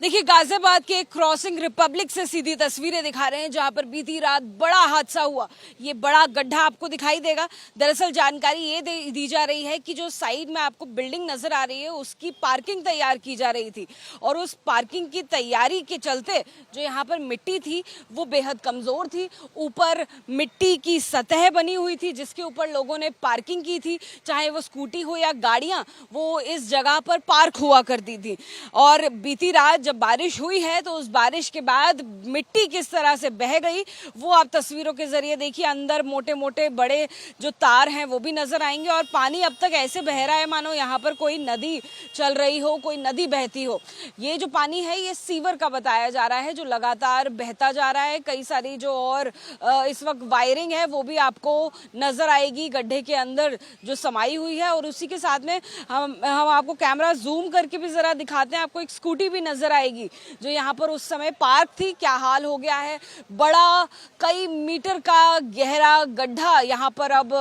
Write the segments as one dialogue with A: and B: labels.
A: देखिए गाजियाबाद के crossing Republic से सीधी तस्वीरें दिखा रहे हैं जहां पर बीती रात बड़ा हादसा हुआ। ये बड़ा गड्ढा आपको दिखाई देगा। दरअसल जानकारी ये दी जा रही है कि जो साइड में आपको बिल्डिंग नजर आ रही है उसकी पार्किंग तैयार की जा रही थी और उस पार्किंग की तैयारी के चलते जो यहाँ पर मिट्टी थी वो बेहद कमजोर थी। ऊपर मिट्टी की सतह बनी हुई थी जिसके ऊपर लोगों ने पार्किंग की थी, चाहे वो स्कूटी हो या गाड़ियां, वो इस जगह पर पार्क हुआ करती थी। और बीती रात जब बारिश हुई है तो उस बारिश के बाद मिट्टी किस तरह से बह गई वो आप तस्वीरों के जरिए देखिए। अंदर मोटे मोटे बड़े जो तार हैं वो भी नजर आएंगे और पानी अब तक ऐसे बह रहा है मानो यहाँ पर कोई नदी चल रही हो, कोई नदी बहती हो। ये जो पानी है ये सीवर का बताया जा रहा है जो लगातार बहता जा रहा है। कई सारी जो और इस वक्त वायरिंग है वो भी आपको नजर आएगी गड्ढे के अंदर जो समाई हुई है। और उसी के साथ में हम आपको कैमरा जूम करके भी जरा दिखाते हैं। आपको एक स्कूटी भी नजर आएगी जो यहाँ पर उस समय पार्क थी। क्या हाल हो गया है, बड़ा कई मीटर का गहरा गड्ढा यहाँ पर अब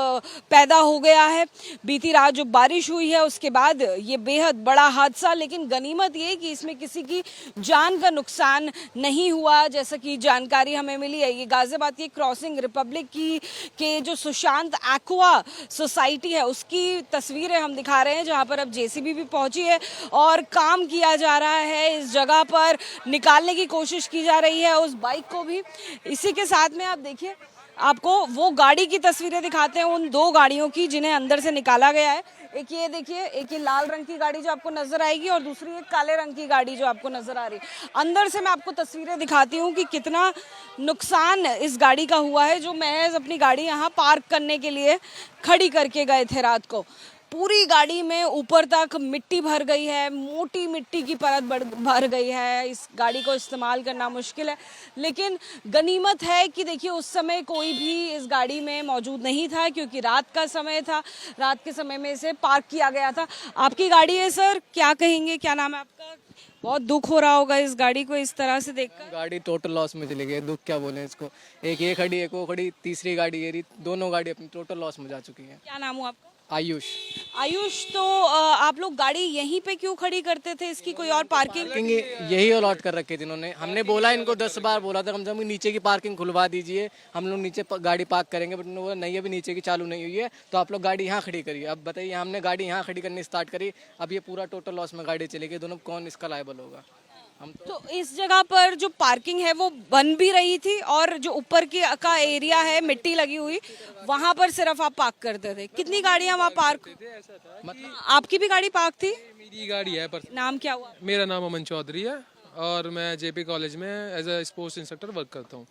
A: पैदा हो गया है। बीती रात जो बारिश हुई है उसके बाद ये बेहद बड़ा हादसा, लेकिन गनीमत ये कि इसमें किसी की जान का नुकसान नहीं हुआ जैसा कि जानकारी हमें मिली है। ये गाजियाबाद की क्रॉसिंग रिपब्लिक की के जो सुशांत एक्वा सोसाइटी है उसकी तस्वीरें हम दिखा रहे हैं जहाँ पर अब जेसीबी भी पहुंची है और काम किया जा रहा है। इस जगह पर निकालने की कोशिश की जा रही है उस बाइक को भी। इसी के साथ में आप देखिए, आपको वो गाड़ी की तस्वीरें दिखाते हैं, उन दो गाड़ियों की जिन्हें अंदर से निकाला गया है। एक ये देखिए, एक ये लाल रंग की गाड़ी जो आपको नजर आएगी और दूसरी एक काले रंग की गाड़ी जो आपको नजर आ रही है। अंदर से मैं आपको तस्वीरें दिखाती हूँ कि कितना नुकसान इस गाड़ी का हुआ है जो महज अपनी गाड़ी यहाँ पार्क करने के लिए खड़ी करके गए थे रात को। पूरी गाड़ी में ऊपर तक मिट्टी भर गई है, मोटी मिट्टी की परत भर गई है। इस गाड़ी को इस्तेमाल करना मुश्किल है, लेकिन गनीमत है कि देखिए उस समय कोई भी इस गाड़ी में मौजूद नहीं था क्योंकि रात का समय था। रात के समय में इसे पार्क किया गया था। आपकी गाड़ी है सर, क्या कहेंगे, क्या नाम है आपका? बहुत दुख हो रहा होगा इस गाड़ी को इस तरह से देखकर।
B: गाड़ी टोटल लॉस में चली गई। दुख क्या बोले इसको, एक ये खड़ी एक वो खड़ी, तीसरी गाड़ी ये रही, दोनों गाड़ी अपनी टोटल लॉस में जा चुकी है।
A: क्या नाम हुआ आपका?
B: आयुष।
A: आयुष, तो आप लोग गाड़ी यहीं पे क्यों खड़ी करते थे? इसकी कोई और पार्किंग?
B: यही अलॉट कर रखे थे इन्होंने। हमने बोला इनको 10 बार बोला था कम से कम नीचे की पार्किंग खुलवा दीजिए, हम लोग नीचे गाड़ी पार्क करेंगे, बट उन्होंने बोला नहीं अभी नीचे की चालू नहीं हुई है तो आप लोग गाड़ी यहाँ खड़ी करिए। अब बताइए, हमने गाड़ी यहाँ खड़ी करनी स्टार्ट करी, अब ये पूरा टोटल लॉस में गाड़ी चली गई दोनों, कौन इसका लायबल होगा? हम
A: तो इस जगह पर जो पार्किंग है वो बन भी रही थी और जो ऊपर की का एरिया है मिट्टी लगी हुई वहां पर सिर्फ आप पार्क करते थे। कितनी गाड़ियां वहाँ पार्क? मतलब आपकी भी गाड़ी पार्क थी?
C: मेरी गाड़ी है पर
A: नाम क्या हुआ?
C: मेरा नाम अमन चौधरी है और मैं जेपी कॉलेज में as a sports instructor work करता हूँ।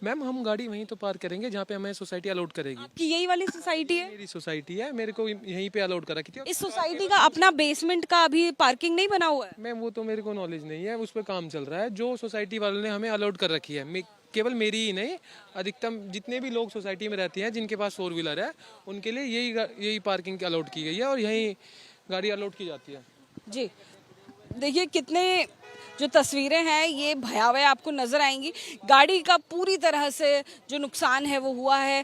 C: मैम हम गाड़ी वहीं तो पार्क करेंगे जहाँ पे हमें सोसाइटी अलाउड करेगी।
A: आपकी यही वाली सोसाइटी है?
C: मेरी सोसाइटी है, मेरे को यहीं पे अलाउड करा की थी।
A: इस सोसाइटी का अपना बेसमेंट का अभी पार्किंग नहीं बना हुआ है?
C: मैम वो तो मेरे को नॉलेज नहीं है, उस पर काम चल रहा है। जो सोसाइटी वालों ने हमें अलाउड कर रखी है, केवल मेरी ही नहीं, अधिकतम जितने भी लोग सोसाइटी में रहते हैं जिनके पास 4 व्हीलर है उनके लिए यही पार्किंग अलाउड की गई है और यहीं गाड़ी अलाउड की जाती है।
A: जी देखिए, कितने जो तस्वीरें हैं ये भयावह आपको नजर आएंगी। गाड़ी का पूरी तरह से जो नुकसान है वो हुआ है।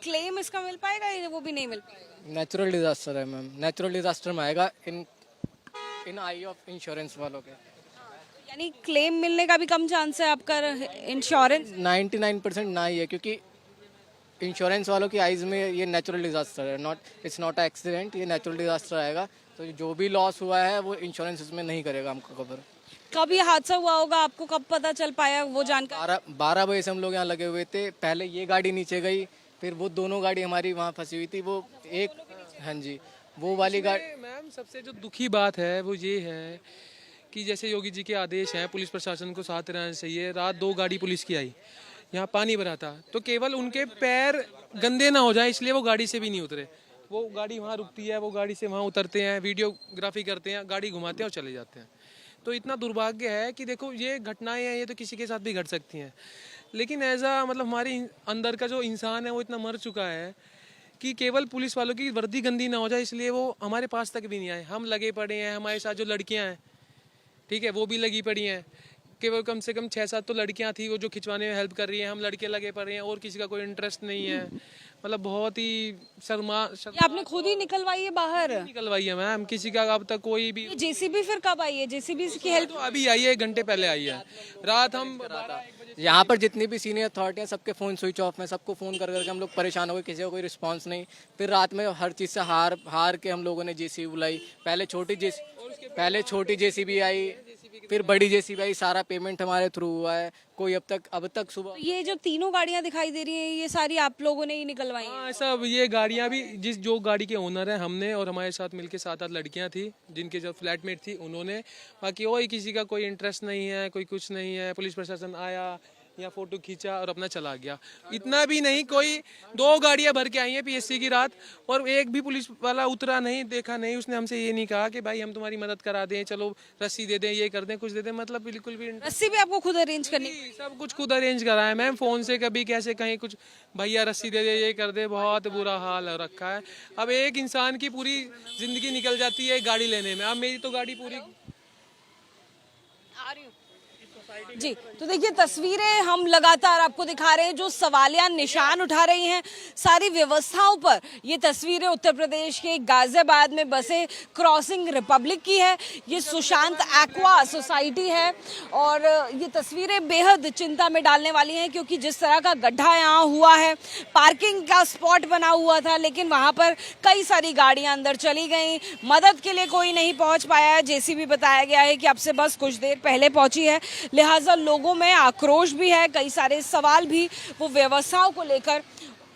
A: क्लेम इसका मिल पाएगा या वो भी नहीं मिल पाएगा?
B: नेचुरल डिजास्टर है मैम, नेचुरल डिजास्टर में आएगा इन आई ऑफ इंश्योरेंस वालों के।
A: यानी क्लेम मिलने का भी कम चांस है आपका? इंश्योरेंस
B: 99% ना ही है क्योंकि इंश्योरेंस वालों की आइज में ये नेचुरल डिजास्टर है, इट्स नॉट अ एक्सीडेंट, ये नेचुरल डिजास्टर आएगा। तो जो भी लॉस हुआ है वो इंश्योरेंस इसमें नहीं करेगा हमको कवर।
A: कब ये हादसा हुआ होगा, आपको कब पता चल पाया वो जानकारी?
B: 12 बजे से हम लोग यहाँ लगे हुए थे। पहले ये गाड़ी नीचे गई, फिर वो दोनों गाड़ी हमारी वहाँ फंसी हुई थी। वो एक, हाँ जी, वो वाली गाड़ी।
C: मैम सबसे जो दुखी बात है वो ये है कि जैसे योगी जी के आदेश हैं, पुलिस प्रशासन को साथ रहना चाहिए। रात 2 गाड़ी पुलिस की आई, यहाँ पानी भरा था, तो केवल उनके पैर गंदे ना हो जाए इसलिए वो गाड़ी से भी नहीं उतरे। वो गाड़ी वहाँ रुकती है, वो गाड़ी से वहाँ उतरते हैं, वीडियोग्राफी करते हैं, गाड़ी घुमाते हैं और चले जाते हैं। तो इतना दुर्भाग्य है कि देखो ये घटनाएं हैं, ये तो किसी के साथ भी घट सकती हैं, लेकिन ऐसा मतलब हमारे अंदर का जो इंसान है वो इतना मर चुका है कि केवल पुलिस वालों की वर्दी गंदी ना हो जाए इसलिए वो हमारे पास तक भी नहीं आए। हम लगे पड़े हैं, हमारे साथ जो लड़कियां हैं, ठीक है, वो भी लगी पड़ी हैं। केवल कम से कम 6-7 तो लड़कियां थी वो जो खिंचवाने में हेल्प कर रही हैं, हम लड़के लगे पड़ रहे हैं और किसी का कोई इंटरेस्ट नहीं है। मतलब बहुत ही
A: ये आपने खुद ही निकलवाई है बाहर?
C: निकलवाई है मैम, किसी का अब तक कोई भी।
A: जेसीबी फिर कब आई है? जेसीबी की हेल्प
C: तो अभी आई है, 1 घंटे पहले आई है। रात हम
B: यहाँ पर जितनी भी सीनियर अथॉरिटी हैं सबके फ़ोन स्विच ऑफ में, सबको फ़ोन कर करके हम लोग परेशान हो गए, किसी का कोई रिस्पांस नहीं। फिर रात में हर चीज़ से हार के हम लोगों ने जेसीबी बुलाई। पहले छोटी जेसीबी आई, फिर बड़ी जेसीबी आई। सारा पेमेंट हमारे थ्रू हुआ है। कोई अब तक सुबह
A: ये जो तीनों गाड़ियां दिखाई दे रही हैं ये सारी आप लोगों ने ही निकलवाई हैं?
C: हाँ सब, ये गाड़ियाँ भी जो गाड़ी के ओनर है हमने, और हमारे साथ मिलके 7-8 लड़कियाँ थी जिनके जो फ्लैटमेट थी उन्होंने। बाकी वही किसी का कोई इंटरेस्ट नहीं है, कोई कुछ नहीं है। पुलिस प्रशासन आया, या फोटो खींचा और अपना चला गया। इतना भी नहीं, कोई 2 गाड़ियां भर के आई हैं पीएससी की रात, और एक भी पुलिस वाला उतरा नहीं, देखा नहीं। उसने हमसे ये नहीं कहा कि भाई हम तुम्हारी मदद करा दें, चलो रस्सी दे दें, ये कर दें, कुछ दे दें। मतलब बिल्कुल भी
A: रस्सी भी आपको खुद अरेंज करनी?
C: सब कुछ खुद अरेंज करा है मैम, फोन से कभी कैसे कहीं कुछ भैया रस्सी दे दे, ये कर दे। बहुत बुरा हाल हो रखा है। अब एक इंसान की पूरी जिंदगी निकल जाती है गाड़ी लेने में। अब मेरी तो गाड़ी पूरी
A: जी। तो देखिए तस्वीरें हम लगातार आपको दिखा रहे हैं जो सवालिया निशान उठा रही हैं सारी व्यवस्थाओं पर। ये तस्वीरें उत्तर प्रदेश के गाजियाबाद में बसे क्रॉसिंग रिपब्लिक की है। ये सुशांत एक्वा सोसाइटी है और ये तस्वीरें बेहद चिंता में डालने वाली हैं क्योंकि जिस तरह का गड्ढा यहाँ हुआ है, पार्किंग का स्पॉट बना हुआ था लेकिन वहाँ पर कई सारी गाड़ियाँ अंदर चली गई। मदद के लिए कोई नहीं पहुँच पाया। जेसीबी बताया गया है कि अब से बस कुछ देर पहले पहुँची है, लिहाजा लोगों में आक्रोश भी है, कई सारे सवाल भी वो व्यवस्थाओं को लेकर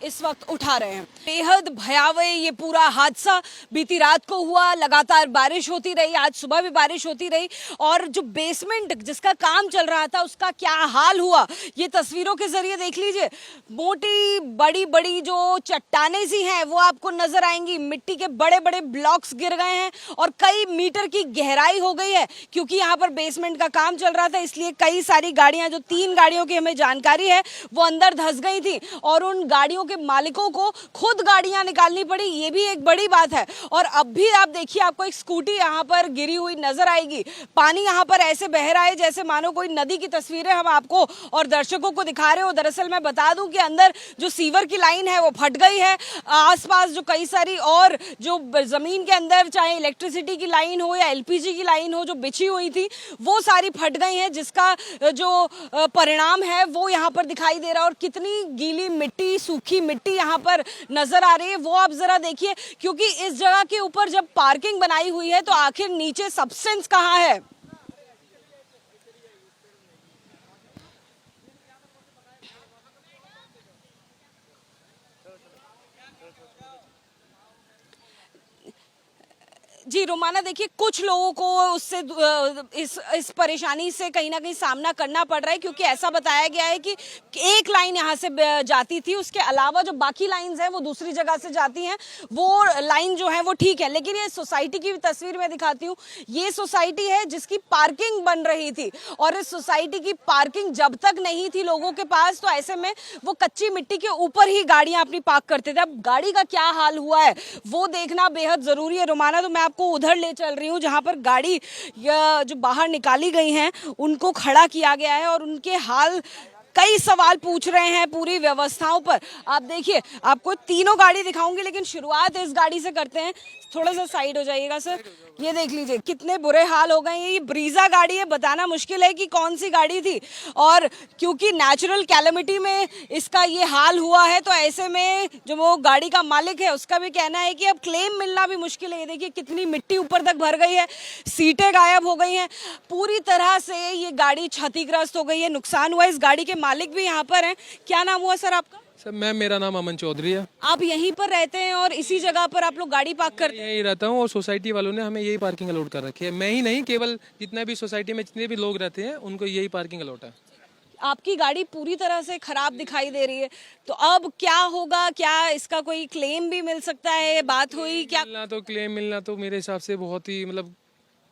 A: इस वक्त उठा रहे हैं। बेहद भयावह ये पूरा हादसा बीती रात को हुआ। लगातार बारिश होती रही, आज सुबह भी बारिश होती रही और जो बेसमेंट जिसका काम चल रहा था उसका क्या हाल हुआ ये तस्वीरों के जरिए देख लीजिए। मोटी बड़ी बड़ी जो चट्टानें सी हैं वो आपको नजर आएंगी। मिट्टी के बड़े बड़े ब्लॉक्स गिर गए हैं और कई मीटर की गहराई हो गई है क्योंकि यहाँ पर बेसमेंट का काम चल रहा था, इसलिए कई सारी गाड़ियां, जो 3 गाड़ियों की हमें जानकारी है, वो अंदर धंस गई थी और उन गाड़ियों के मालिकों को खुद गाड़ियां निकालनी पड़ी। ये भी एक बड़ी बात है। और अब भी आप देखिए, आपको एक स्कूटी यहाँ पर गिरी हुई नजर आएगी। पानी यहाँ पर ऐसे बह रहा है जैसे मानो कोई नदी की तस्वीरें हम आपको और दर्शकों को दिखा रहे हो। दरअसल मैं बता दूं कि अंदर जो सीवर की लाइन है वो फट गई है। आसपास जो कई सारी और जो जमीन के अंदर चाहे इलेक्ट्रिसिटी की लाइन हो या एलपीजी की लाइन हो जो बिछी हुई थी वो सारी फट गई है, जिसका जो परिणाम है वो यहाँ पर दिखाई दे रहा है। और कितनी गीली मिट्टी, सूखी मिट्टी यहाँ पर नजर आ रही है वो आप जरा देखिए, क्योंकि इस जगह के ऊपर जब पार्किंग बनाई हुई है तो आखिर नीचे सब्सटेंस कहाँ है। जी रोमाना, देखिए कुछ लोगों को उससे इस परेशानी से कहीं ना कहीं सामना करना पड़ रहा है क्योंकि ऐसा बताया गया है कि एक लाइन यहाँ से जाती थी, उसके अलावा जो बाकी लाइंस हैं वो दूसरी जगह से जाती हैं, वो लाइन जो है वो ठीक है। लेकिन ये सोसाइटी की तस्वीर मैं दिखाती हूँ। ये सोसाइटी है जिसकी पार्किंग बन रही थी और इस सोसाइटी की पार्किंग जब तक नहीं थी लोगों के पास तो ऐसे में वो कच्ची मिट्टी के ऊपर ही गाड़ियां अपनी पार्क करते थे। अब गाड़ी का क्या हाल हुआ है वो देखना बेहद जरूरी है रोमाना। तो मैं आपको उधर ले चल रही हूँ जहां पर गाड़ी जो बाहर निकाली गई हैं उनको खड़ा किया गया है और उनके हाल, कई सवाल पूछ रहे हैं पूरी व्यवस्थाओं पर। आप देखिए, आपको तीनों गाड़ी दिखाऊंगी लेकिन शुरुआत इस गाड़ी से करते हैं। थोड़ा सा साइड हो जाइएगा सर। ये देख लीजिए कितने बुरे हाल हो गए हैं। ये ब्रीजा गाड़ी है, बताना मुश्किल है कि कौन सी गाड़ी थी और क्योंकि नेचुरल कैलेमिटी में इसका ये हाल हुआ है तो ऐसे में जो वो गाड़ी का मालिक है उसका भी कहना है कि अब क्लेम मिलना भी मुश्किल है। ये देखिए कितनी मिट्टी ऊपर तक भर गई है, सीटें गायब हो गई हैं, पूरी तरह से ये गाड़ी क्षतिग्रस्त हो गई है, नुकसान हुआ है। इस गाड़ी के मालिक भी यहाँ पर हैं। क्या नाम हुआ सर आपका?
C: सर मैम मेरा नाम अमन चौधरी है।
A: आप यहीं पर रहते हैं और इसी जगह पर आप लोग गाड़ी पार्क करते हैं?
C: यहीं रहता हूँ और सोसाइटी वालों ने हमें यही पार्किंग अलॉट कर रखी है। मैं ही नहीं, केवल जितने भी सोसाइटी में जितने भी लोग रहते हैं उनको यही पार्किंग अलॉट है।
A: आपकी गाड़ी पूरी तरह से खराब दिखाई दे रही है, तो अब क्या होगा? क्या इसका कोई क्लेम भी मिल सकता है? बात हुई क्या?
C: क्लेम मिलना तो मेरे हिसाब से बहुत ही मतलब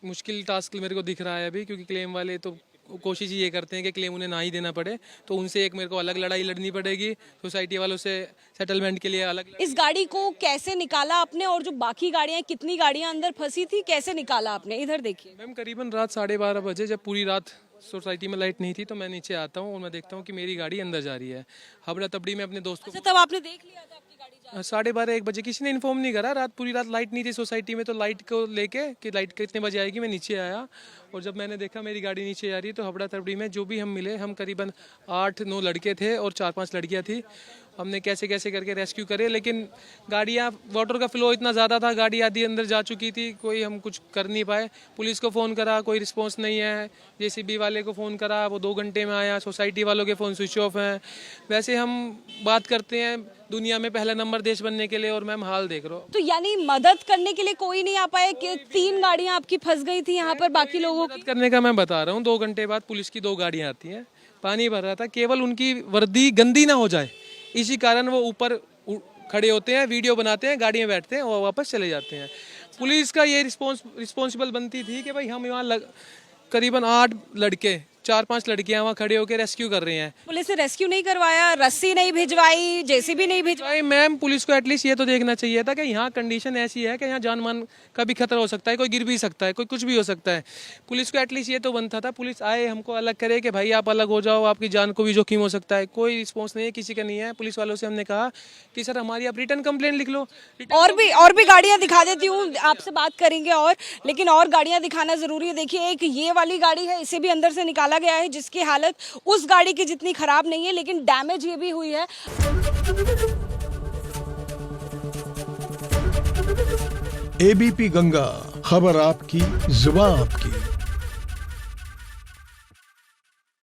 C: मुश्किल टास्क मेरे को दिख रहा है अभी, क्योंकि क्लेम वाले तो कोशिश ये करते हैं कि क्लेम उन्हें ना ही देना पड़े, तो उनसे एक मेरे को अलग लड़ाई लड़नी पड़ेगी, सोसाइटी वालों से सेटलमेंट के लिए अलग।
A: इस गाड़ी को कैसे निकाला आपने और जो बाकी गाड़ियां, कितनी गाड़ियां अंदर फंसी थी, कैसे निकाला आपने? इधर देखिए
C: मैम करीबन रात 12:30 बजे जब पूरी रात सोसाइटी में लाइट नहीं थी, तो मैं नीचे आता हूँ और मैं देखता हूँ कि मेरी गाड़ी अंदर जा रही है। हबड़ा तबड़ी में अपने दोस्त को
A: अच्छा, तब आपने देख लिया था आपकी गाड़ी जा
C: 12:30 1 बजे, किसी ने इन्फॉर्म नहीं करा। पूरी रात लाइट नहीं थी सोसाइटी में, तो लाइट को लेके कि लाइट कितने बजे आएगी, मैं नीचे आया और जब मैंने देखा मेरी गाड़ी नीचे जा रही है, तो हबड़ा तबड़ी में जो भी हम मिले, हम करीबन 8-9 लड़के थे और 4-5 लड़कियां थी। हमने कैसे कैसे करके रेस्क्यू करे, लेकिन गाड़ियाँ, वाटर का फ्लो इतना ज़्यादा था, गाड़ी आधी अंदर जा चुकी थी, कोई हम कुछ कर नहीं पाए। पुलिस को फ़ोन करा, कोई रिस्पॉन्स नहीं है। जेसीबी वाले को फ़ोन करा, वो 2 घंटे में आया। सोसाइटी वालों के फ़ोन स्विच ऑफ हैं। वैसे हम बात करते हैं दुनिया में पहला नंबर देश बनने के लिए, और मैम हाल देख रहे हो।
A: तो यानी मदद करने के लिए कोई नहीं आ पाया कि 3 गाड़ियां आपकी फंस गई थी यहाँ पर, बाकी लोगों की?
C: मदद करने का मैं बता रहा हूँ, 2 घंटे बाद पुलिस की 2 गाड़ियाँ आती हैं, पानी भर रहा था। केवल उनकी वर्दी गंदी ना हो जाए, इसी कारण वो ऊपर खड़े होते हैं, वीडियो बनाते हैं, गाड़ी में बैठते हैं और वापस चले जाते हैं। पुलिस का ये रिस्पॉन्सिबल बनती थी कि भाई हम यहाँ करीबन 8 लड़के, 4-5 लड़कियां वहाँ खड़े होकर रेस्क्यू कर रहे हैं।
A: पुलिस ने रेस्क्यू नहीं करवाया, रस्सी नहीं भिजवाई, जेसीबी नहीं भिजवाई?
C: भाई मैम, पुलिस को एटलीस्ट ये तो देखना चाहिए था कि यहाँ कंडीशन ऐसी है कि यहाँ जान मान का भी खतरा हो सकता है, कोई गिर भी सकता है, कोई कुछ भी हो सकता है। पुलिस को एटलीस्ट ये तो बनता था, पुलिस आए हमको अलग करे कि भाई आप अलग हो जाओ, आपकी जान को भी जोखिम हो सकता है। कोई रिस्पॉन्स नहीं है, किसी का नहीं है। पुलिस वालों से हमने कहा कि सर हमारी आप रिटर्न कंप्लेंट लिख लो।
A: और भी गाड़ियां दिखा देती हूँ, आपसे बात करेंगे और, लेकिन और गाड़ियां दिखाना जरूरी है। देखिए, एक ये वाली गाड़ी है, इसे भी अंदर से निकाला गया है, जिसकी हालत उस गाड़ी की जितनी खराब नहीं है, लेकिन डैमेज ये भी हुई है।
D: एबीपी गंगा, खबर आपकी, जुबान आपकी।